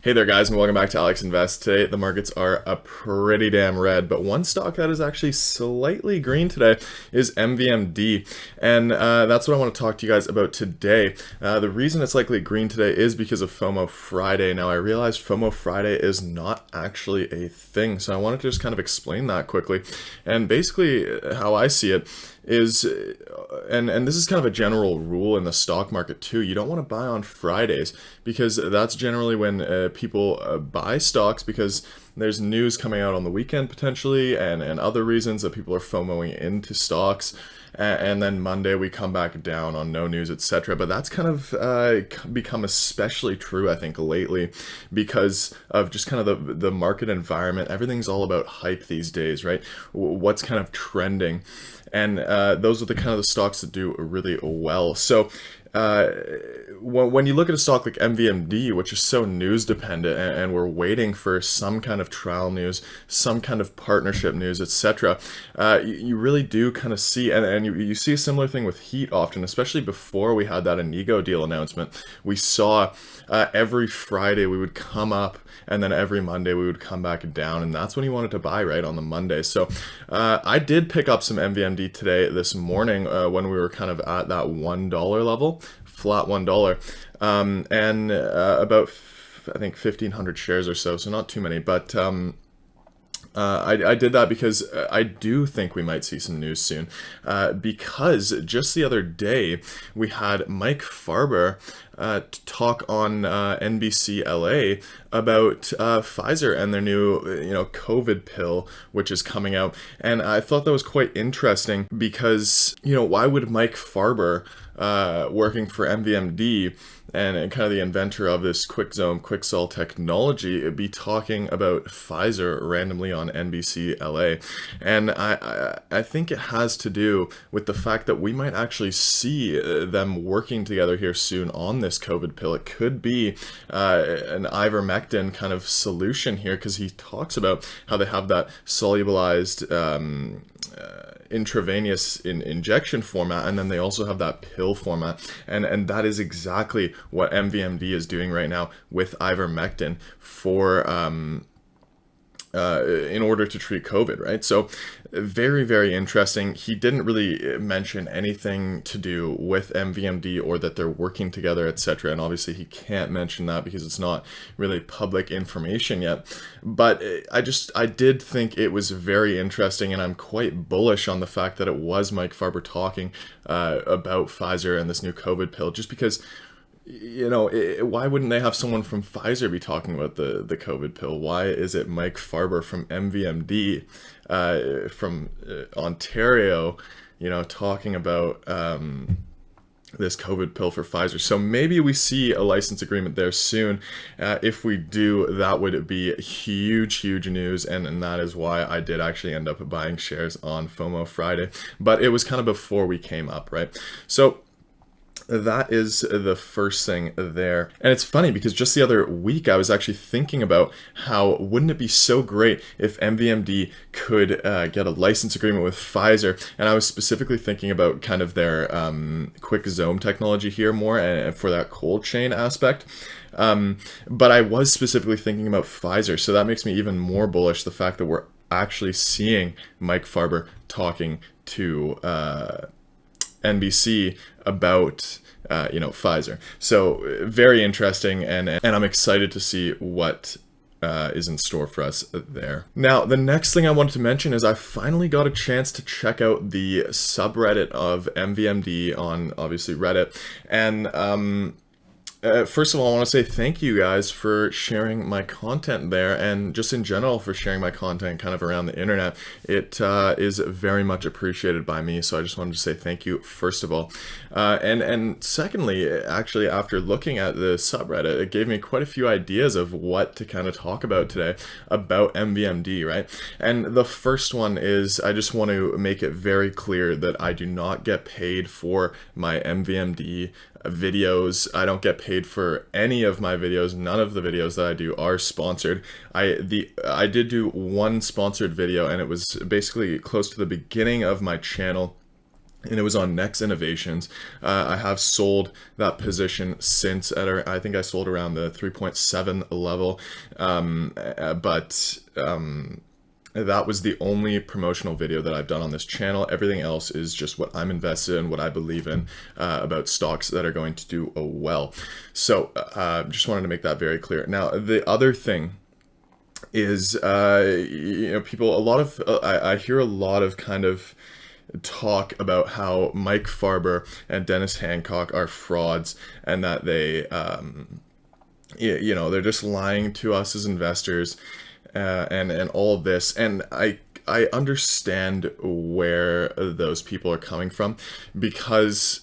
Hey there guys, and welcome back to Alex Invest. Today the markets are a pretty damn red, but one stock that is actually slightly green today is MVMD, and that's what I want to talk to you guys about today. The reason it's likely green today is because of Fomo Friday. Now I realized Fomo Friday is not actually a thing, so I wanted to just kind of explain that quickly. And basically how I see it is, and this is kind of a general rule in the stock market too, you don't want to buy on Fridays because that's generally when people buy stocks, because there's news coming out on the weekend potentially, and other reasons that people are FOMOing into stocks. And then Monday we come back down on no news, etc. But that's kind of become especially true, I think, lately, because of just kind of the market environment. Everything's all about hype these days, right? What's kind of trending, and those are the kind of the stocks that do really well. So when you look at a stock like MVMD, which is so news dependent, and we're waiting for some kind of trial news, some kind of partnership news, etc., you really do kind of see, and you see a similar thing with heat often, especially before we had that Inigo deal announcement. We saw every Friday we would come up, and then every Monday we would come back down, and that's when you wanted to buy, right, on the Monday. So I did pick up some MVMD today, this morning, when we were kind of at that $1 level, flat $1, and about I think 1,500 shares or so, so not too many, but I did that because I do think we might see some news soon, because just the other day we had Mike Farber talk on NBC LA about Pfizer and their new COVID pill, which is coming out. And I thought that was quite interesting because, why would Mike Farber, working for MVMD and kind of the inventor of this quick sell technology, be talking about Pfizer randomly on NBC LA? And I think it has to do with the fact that we might actually see them working together here soon on this COVID pill. It could be an ivermectin kind of solution here, because he talks about how they have that solubilized intravenous injection format, and then they also have that pill format, and that is exactly what MVMD is doing right now with ivermectin for in order to treat COVID, right? So very, very interesting. He didn't really mention anything to do with MVMD or that they're working together, etc. And obviously he can't mention that because it's not really public information yet. But I did think it was very interesting, and I'm quite bullish on the fact that it was Mike Farber talking about Pfizer and this new COVID pill, just because why wouldn't they have someone from Pfizer be talking about the COVID pill? Why is it Mike Farber from MVMD, from Ontario, talking about this COVID pill for Pfizer? So maybe we see a license agreement there soon. If we do, that would be huge news, and that is why I did actually end up buying shares on Fomo Friday. But it was kind of before we came up, right? So that is the first thing there. And it's funny because just the other week I was actually thinking about how wouldn't it be so great if MVMD could get a license agreement with Pfizer. And I was specifically thinking about kind of their quick zone technology here more, and for that cold chain aspect. But I was specifically thinking about Pfizer, so that makes me even more bullish, the fact that we're actually seeing Mike Farber talking to NBC about Pfizer. So very interesting, and I'm excited to see what is in store for us there. Now, the next thing I wanted to mention is I finally got a chance to check out the subreddit of MVMD on, obviously, Reddit. And first of all, I want to say thank you guys for sharing my content there, and just in general for sharing my content kind of around the internet. It is very much appreciated by me, so I just wanted to say thank you first of all. And secondly, actually, after looking at the subreddit, it gave me quite a few ideas of what to kind of talk about today about MVMD, right? And the first one is, I just want to make it very clear that I do not get paid for my MVMD videos. I don't get paid for any of my videos. None of the videos that I do are sponsored. I did do one sponsored video, and it was basically close to the beginning of my channel. and it was on Next Innovations. I have sold that position since I think I sold around the 3.7 level, but that was the only promotional video that I've done on this channel. Everything else is just what I'm invested in, what I believe in about stocks that are going to do well. So just wanted to make that very clear. Now, the other thing is, people, I hear a lot of kind of talk about how Mike Farber and Dennis Hancock are frauds, and that they, they're just lying to us as investors, and all of this. And I understand where those people are coming from because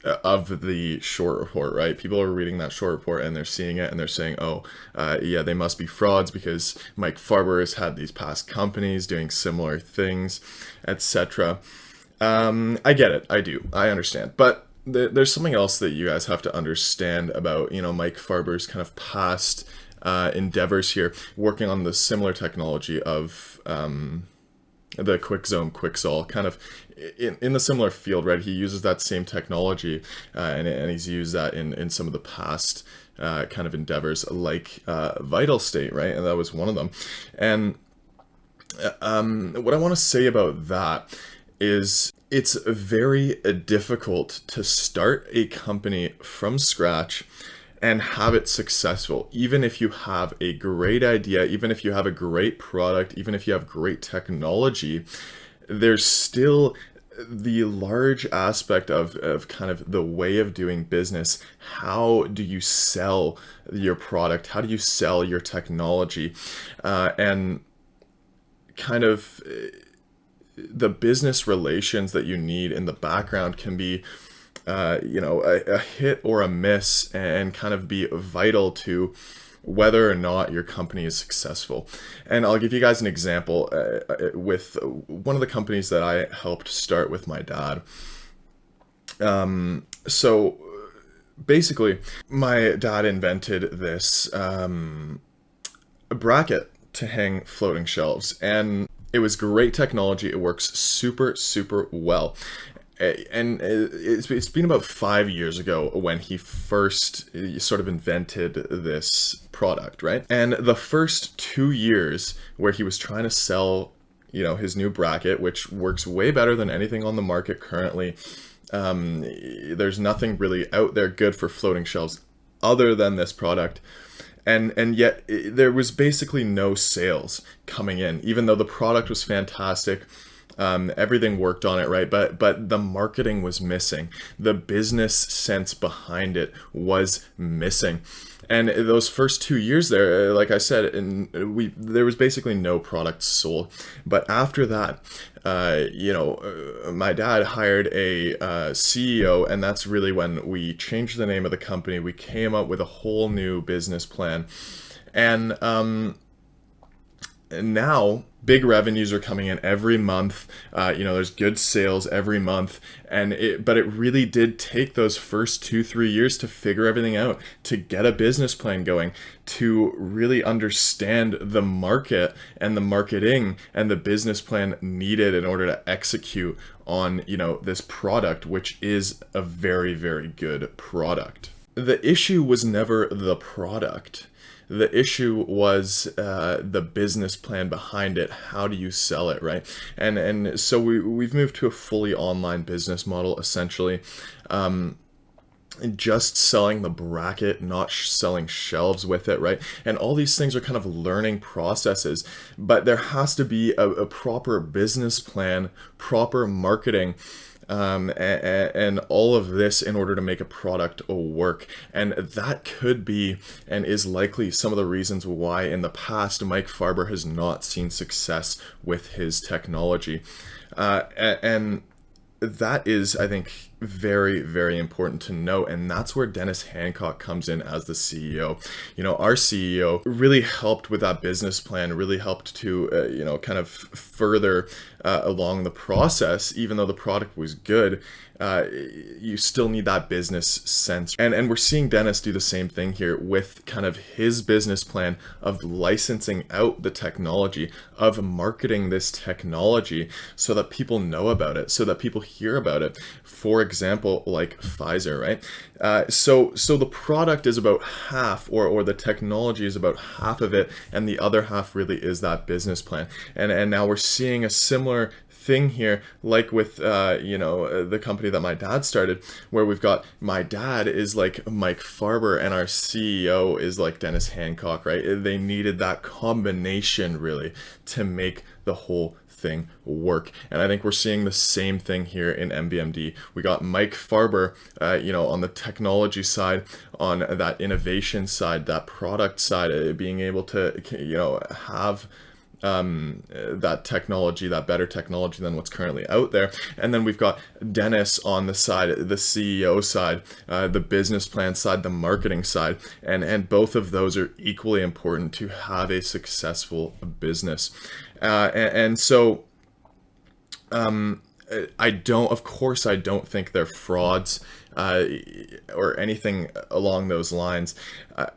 of the short report, right? People are reading that short report and they're seeing it and they're saying, oh, yeah, they must be frauds because Mike Farber has had these past companies doing similar things, etc. I get it. I do. I understand. But there's something else that you guys have to understand about, Mike Farber's kind of past endeavors here, working on the similar technology of the quick zone, quick sol, kind of in the similar field, right? He uses that same technology, and he's used that in some of the past kind of endeavors, like Vital State, right? And that was one of them. And what I want to say about that is it's very difficult to start a company from scratch and have it successful, even if you have a great idea, even if you have a great product, even if you have great technology. There's still the large aspect of kind of the way of doing business. How do you sell your product? How do you sell your technology? And kind of the business relations that you need in the background can be a hit or a miss, and kind of be vital to whether or not your company is successful. And I'll give you guys an example with one of the companies that I helped start with my dad. So basically, my dad invented this bracket to hang floating shelves, and it was great technology. It works super, super well. And it's been about 5 years ago when he first sort of invented this product, right? And the first 2 years where he was trying to sell, his new bracket, which works way better than anything on the market currently. There's nothing really out there good for floating shelves other than this product. And yet there was basically no sales coming in, even though the product was fantastic. Everything worked on it, right? But the marketing was missing. The business sense behind it was missing. And those first 2 years there, like I said, there was basically no product sold. But after that, my dad hired a CEO, and that's really when we changed the name of the company. We came up with a whole new business plan, and now big revenues are coming in every month. There's good sales every month, but it really did take those first 2-3 years to figure everything out, to get a business plan going, to really understand the market and the marketing and the business plan needed in order to execute on, this product, which is a very, very good product. The issue was never the product. The issue was the business plan behind it. How do you sell it, right? And so we've moved to a fully online business model, essentially. Just selling the bracket, not selling shelves with it, right? And all these things are kind of learning processes, but there has to be a proper business plan, proper marketing, and all of this in order to make a product work. And that could be and is likely some of the reasons why in the past Mike Farber has not seen success with his technology. And that is, I think, very, very important to note, and that's where Dennis Hancock comes in as the CEO. Our CEO really helped with that business plan, really helped to kind of further along the process. Even though the product was good, you still need that business sense. And we're seeing Dennis do the same thing here with kind of his business plan of licensing out the technology, of marketing this technology so that people know about it, so that people hear about it. For example, like Pfizer, right? So the product is about half, or the technology is about half of it, and the other half really is that business plan. And now we're seeing a similar thing here, like with the company that my dad started, where we've got my dad is like Mike Farber and our CEO is like Dennis Hancock, right? They needed that combination really to make the whole thing work. And I think we're seeing the same thing here in MVMD. We got Mike Farber, on the technology side, on that innovation side, that product side, being able to, have that technology, that better technology than what's currently out there. And then we've got Dennis on the side, the CEO side, the business plan side, the marketing side, and both of those are equally important to have a successful business. So I don't think they're frauds or anything along those lines.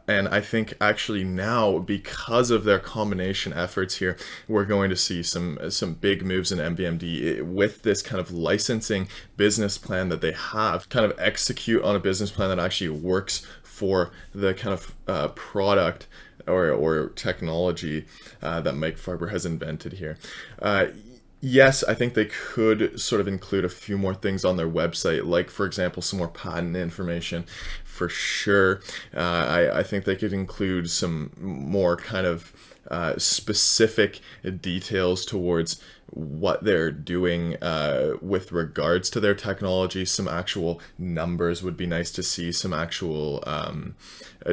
And I think actually now, because of their combination efforts here, we're going to see some big moves in MVMD with this kind of licensing business plan that they have, kind of execute on a business plan that actually works for the kind of product or technology that Mike Farber has invented here. Yes, I think they could sort of include a few more things on their website, like, for example, some more patent information, for sure. I think they could include some more kind of specific details towards what they're doing with regards to their technology. Some actual numbers would be nice to see. Some actual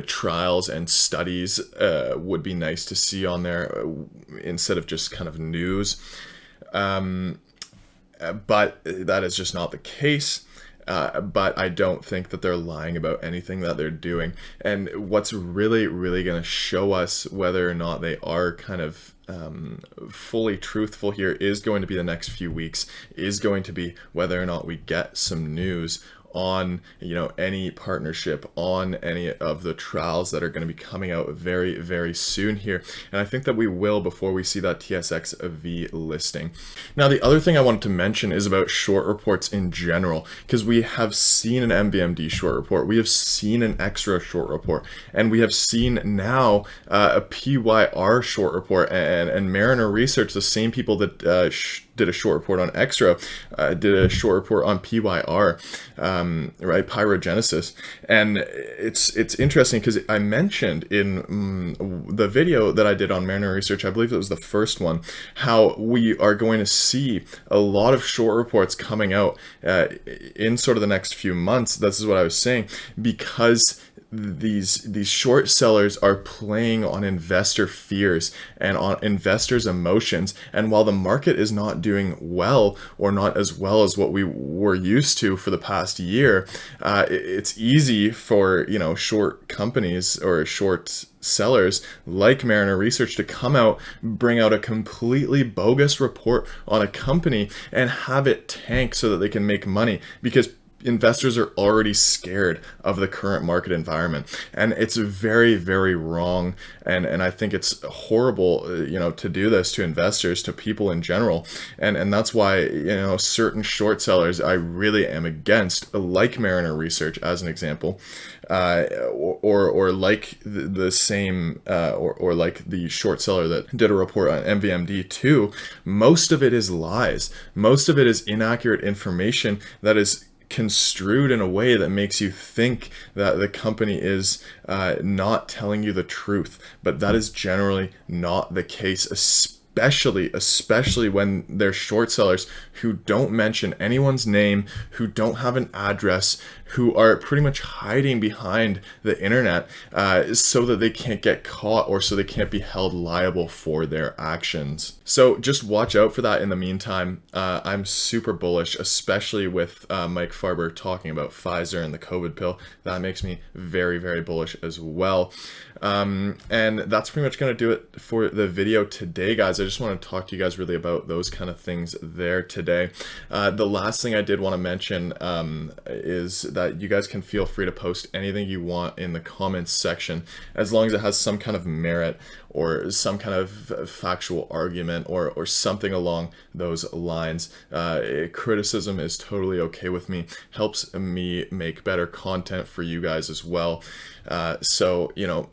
trials and studies would be nice to see on there instead of just kind of news. But that is just not the case. But I don't think that they're lying about anything that they're doing. And what's really, really going to show us whether or not they are kind of fully truthful here is going to be the next few weeks, is going to be whether or not we get some news on any partnership, on any of the trials that are going to be coming out very, very soon here. And I think that we will before we see that TSXV listing. Now, the other thing I wanted to mention is about short reports in general, because we have seen an MVMD short report, we have seen an Extra short report, and we have seen now a PYR short report, and Mariner Research, the same people that did a short report on Extra, did a short report on PYR, right, pyrogenesis. And it's interesting because I mentioned in the video that I did on Mariner Research, I believe it was the first one, how we are going to see a lot of short reports coming out in sort of the next few months. This is what I was saying, because these short sellers are playing on investor fears and on investors' emotions. And while the market is not doing well, or not as well as what we were used to for the past year, it's easy for short companies or short sellers like Mariner Research to come out, bring out a completely bogus report on a company and have it tank so that they can make money, because investors are already scared of the current market environment. And it's very, very wrong. And I think it's horrible, to do this to investors, to people in general. And that's why, certain short sellers I really am against, like Mariner Research as an example, or like the same, or like the short seller that did a report on MVMD too. Most of it is lies. Most of it is inaccurate information that is construed in a way that makes you think that the company is not telling you the truth, but that is generally not the case, especially when they're short sellers who don't mention anyone's name, who don't have an address, who are pretty much hiding behind the internet so that they can't get caught or so they can't be held liable for their actions. So just watch out for that in the meantime. I'm super bullish, especially with Mike Farber talking about Pfizer and the COVID pill. That makes me very, very bullish as well. And that's pretty much going to do it for the video today, guys. I just want to talk to you guys really about those kind of things there today. The last thing I did want to mention is that you guys can feel free to post anything you want in the comments section, as long as it has some kind of merit or some kind of factual argument or something along those lines. Criticism is totally okay with me, helps me make better content for you guys as well. So, you know,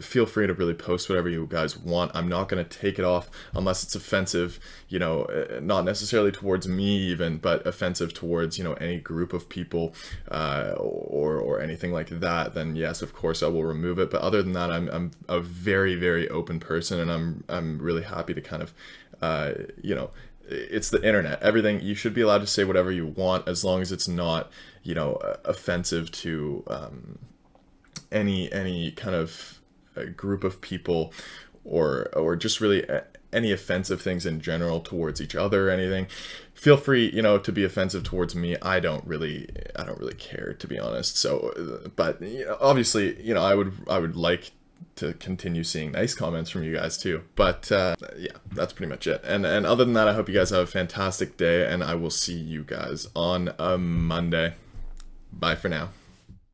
feel free to really post whatever you guys want. I'm not going to take it off unless it's offensive, you know, not necessarily towards me even, but offensive towards, you know, any group of people or anything like that. Then yes, of course I will remove it. But other than that, I'm a very, very open person, and I'm really happy to kind of, you know, it's the internet. Everything, you should be allowed to say whatever you want as long as it's not, you know, offensive to any kind of group of people or just really any offensive things in general towards each other or anything. Feel free, you know, to be offensive towards me. I don't really care, to be honest. So, but you know, obviously, you know, I would like to continue seeing nice comments from you guys too. But yeah, that's pretty much it. And other than that, I hope you guys have a fantastic day, and I will see you guys on a Monday. Bye for now.